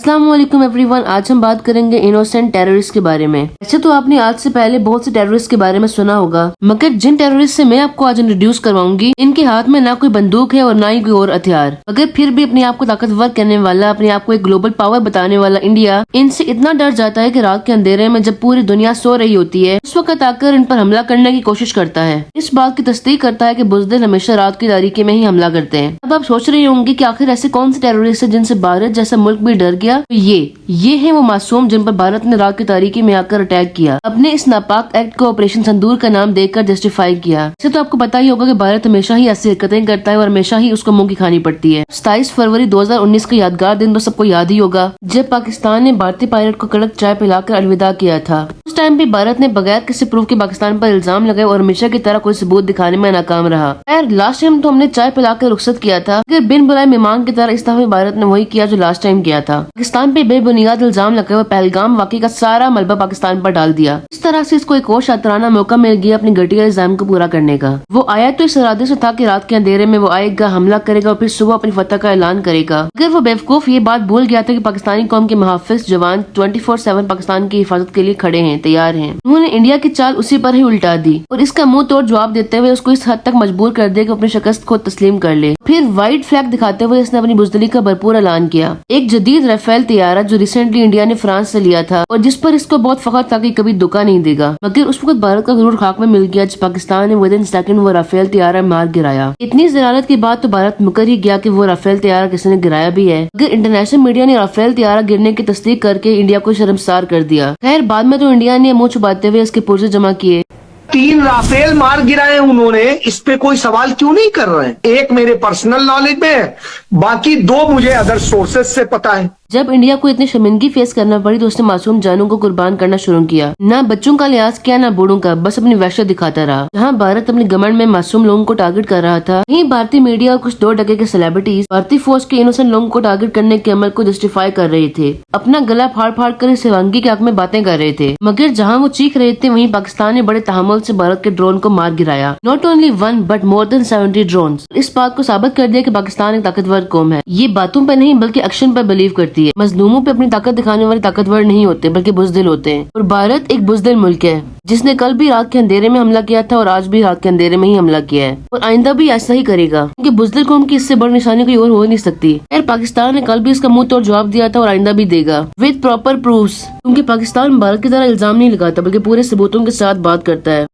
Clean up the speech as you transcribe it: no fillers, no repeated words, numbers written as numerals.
السلام علیکم every one, آج ہم بات کریں گے انوسینٹ ٹیررسٹ کے بارے میں۔ ایسے تو آپ نے آج سے پہلے بہت سے ٹیررسٹ کے بارے میں سنا ہوگا، مگر جن ٹیررسٹ سے میں آپ کو آج انٹروڈیوس کرواؤں گی ان کے ہاتھ میں نہ کوئی بندوق ہے اور نہ ہی کوئی اور ہتھیار، مگر پھر بھی اپنے آپ کو طاقتور کرنے والا، اپنے آپ کو ایک گلوبل پاور بتانے والا انڈیا ان سے اتنا ڈر جاتا ہے کہ رات کے اندھیرے میں جب پوری دنیا سو رہی ہوتی ہے اس وقت آ کر ان پر حملہ کرنے کی کوشش کرتا ہے۔ اس بات کی تصدیق کرتا ہے کہ بزدل ہمیشہ رات کی تاریکی میں ہی حملہ کرتے ہیں۔ اب آپ سوچ رہے ہوں گے کہ آخر ایسے کون سے ٹیررسٹ ہیں جن سے بھارت جیسا ملک بھی ڈر گیا؟ یہ ہیں وہ معصوم جن پر بھارت نے رات کی تاریکی میں آ کر اٹیک کیا، اپنے اس ناپاک ایکٹ کو آپریشن سندور کا نام دے کر جسٹیفائی کیا۔ اسے تو آپ کو پتا ہی ہوگا کہ بھارت ہمیشہ ہی ایسی حرکتیں کرتا ہے اور ہمیشہ ہی اس کو منہ کی کھانی پڑتی ہے۔ 27 فروری 2019 کا یادگار دن تو سب کو یاد ہی ہوگا جب پاکستان نے بھارتی پائلٹ کو کڑک چائے پلا کر الوداع کیا تھا۔ اس ٹائم بھی بھارت نے بغیر کسی پروف کے پاکستان پر الزام لگائے اور ہمیشہ کی طرح کوئی ثبوت دکھانے میں ناکام رہا۔ خیر لاسٹ ٹائم تو ہم نے چائے پلا کر رخصت کیا تھا، مگر بن بلائے مہمان کی طرح اس دفعہ بھارت نے وہی کیا جو لاسٹ ٹائم کیا تھا، پاکستان پہ بے بنیاد الزام لگے ہوئے پہلگام واقعے کا سارا ملبہ پاکستان پر ڈال دیا۔ اس طرح سے اس کو ایک اور شاطرانہ موقع مل گیا اپنی گھٹیا الزام کو پورا کرنے کا۔ وہ آیا تو اس ارادے سے تھا کہ رات کے اندھیرے میں وہ آئے گا، حملہ کرے گا اور پھر صبح اپنی فتح کا اعلان کرے گا، مگر وہ بیوقوف یہ بات بھول گیا تھا کہ پاکستانی قوم کے محافظ جوان 24/7 پاکستان کی حفاظت کے لیے کھڑے ہیں، تیار ہیں۔ انہوں نے انڈیا کی چال اسی پر ہی الٹا دی اور اس کا منہ توڑ جواب دیتے ہوئے اس کو اس حد تک مجبور کر دیا کہ اپنی شکست کو تسلیم کر لے۔ پھر وائٹ فلیگ دکھاتے ہوئے اس نے اپنی بزدلی کا بھرپور اعلان کیا۔ ایک جدید رافیل طیارہ جو ریسنٹلی انڈیا نے فرانس سے لیا تھا اور جس پر اس کو بہت فخر تھا کہ کبھی دھوکہ نہیں دے گا، مگر اس وقت بھارت کا غرور خاک میں مل گیا جب پاکستان نے ودن سیکنڈ وہ رافیل طیارہ مار گرایا۔ اتنی ضلالت کے بعد تو بھارت مکر ہی گیا کہ وہ رافیل طیارہ کسی نے گرایا بھی ہے، مگر انٹرنیشنل میڈیا نے رافیل طیارہ گرنے کی تصدیق کر کے انڈیا کو شرمسار کر دیا۔ خیر بعد میں تو انڈیا نے منہ چھپاتے ہوئے اس کے پرزے جمع کیے۔ 3 رافیل مار گرائے انہوں نے، اس پہ کوئی سوال کیوں نہیں کر رہے ہیں؟ ایک میرے پرسنل نالج میں ہے، باقی 2 مجھے ادر سورسز سے پتا ہے۔ جب انڈیا کو اتنی شرمندگی فیس کرنا پڑی تو اس نے معصوم جانوں کو قربان کرنا شروع کیا، نہ بچوں کا لحاظ کیا نہ بوڑھوں کا، بس اپنی وحشت دکھاتا رہا۔ جہاں بھارت اپنی گمنڈ میں معصوم لوگوں کو ٹارگٹ کر رہا تھا، وہیں بھارتی میڈیا اور کچھ 2 ٹکے کے سیلیبریٹیز بھارتی فوج کے انوسنٹ لوگوں کو ٹارگٹ کرنے کے عمل کو جسٹیفائی کر رہے تھے، اپنا گلا پھاڑ پھاڑ کر اس حیوانگی کے حق میں باتیں کر رہے تھے، مگر جہاں وہ چیخ رہے تھے وہیں پاکستان نے بڑے تحمل سے بھارت کے ڈرون کو مار گرایا۔ Not only 1 but more than 70 drones. اس بات کو ثابت کر دیا کہ پاکستان ایک طاقتور قوم ہے، یہ باتوں پہ نہیں بلکہ ایکشن پر بلیو کرتی ہے۔ مظلوموں پہ اپنی طاقت دکھانے والے طاقتور نہیں ہوتے بلکہ بزدل ہوتے ہیں، اور بھارت ایک بزدل ملک ہے جس نے کل بھی رات کے اندھیرے میں حملہ کیا تھا اور آج بھی رات کے اندھیرے میں ہی حملہ کیا ہے اور آئندہ بھی ایسا ہی کرے گا، کیونکہ بزدل قوم کی اس سے بڑی نشانی کوئی اور ہو نہیں سکتی۔ خیر پاکستان نے کل بھی اس کا منہ توڑ جواب دیا تھا اور آئندہ بھی دے گا وتھ پراپر پروفس، کیونکہ پاکستان بھارت کی طرح الزام نہیں لگاتا بلکہ پورے ثبوتوں کے ساتھ بات کرتا ہے۔